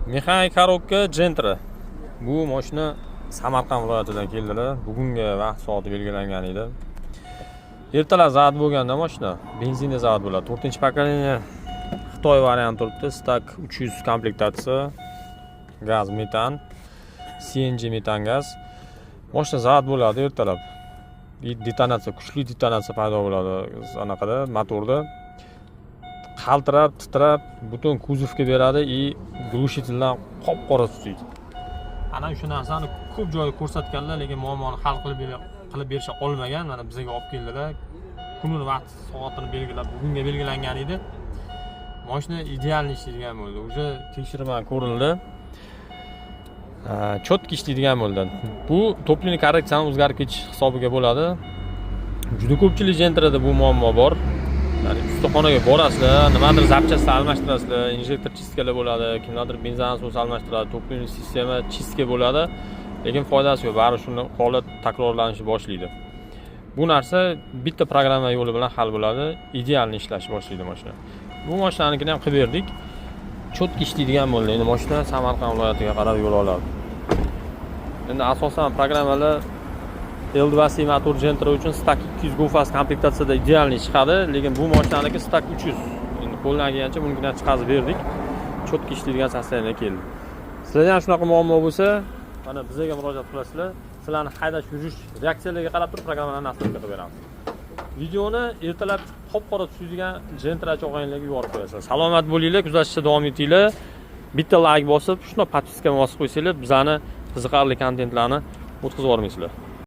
Mexanik korobka Gentra. Bu mashina Samarqand viloyatidan keldilar. Bugungi vaqt soati belgilangan edi. Ertalab zavod bo'lganda mashina benzinli zavod bo'ladi. 4-pokoleniya Xitoy varianti turibdi. Stak 300 komplektatsiya. Gaz, metan, CNG metan gaz. Mashina zavod bo'ladi ertalab. Detonatsiya, kuchli detonatsiya paydo bo'ladi anaqada, motorda. Qaltirab, titrab, butun kuzovga beradi и глушительdan qop-qora tutadi. Ana shu narsani ko'p joyda ko'rsatganlar, lekin muammoni hal qilib berisha olmagan. Mana bizga olib keldilar. Kunini vaqt soatini belgilab, bugunga belgilangan edi. Mashina ideal ishlaydigan bo'ldi. Уже tekshirma ko'rildi. Chotki ishlaydigan bo'ldi. Bu topливный korreksiyani o'zgarib ketish hisobiga bo'ladi. Juda ko'pchilik Gentrada bu muammo bor. Yani ustaxonaga borasizlar, nimadir zapchastni almashtirasizlar, injektor chistkalar bo'ladi, kimlardir benzin nasosi almashtiradi, topливный sistema chistka bo'ladi, lekin foydasi yo'q. Bari shuni holat takrorlanishni boshlaydi. Bu narsa bitta programma yo'li bilan hal bo'ladi, idealni ishlashni boshlaydi mashina. Bu mashinanikini ham qilib berdik. Chotki ishlaydigan bo'ldi. Endi mashina Samarqand viloyatiga qarab yo'l oladi. Endi asosan programmalar L2C motor Gentra uchun Stak 200 GoFast komplektatsiyada idealni chiqadi, lekin bu mashinaniki Stak 300. Endi qo'ldan kelgancha bunga chiqazib berdik. Chotki ishlaydigan sostoyga keldi. Sizlarda ham shunaqa muammo bo'lsa, mana bizga murojaat qilasizlar. Sizlarni haydash, yurish reaksiyalarga qarab turib programmalarni nasibga qilib beramiz. Videoni ertalab qop-qora tushadigan Gentra cho'g'aylarga yuborib qo'yasizlar. Salomat bo'linglar, kuzatishda davom etinglar. Bitta like bosib, shuna podpiska bosib qo'ysanglar, bizani qiziqarli kontentlarni o'tkazib yubormaysizlar.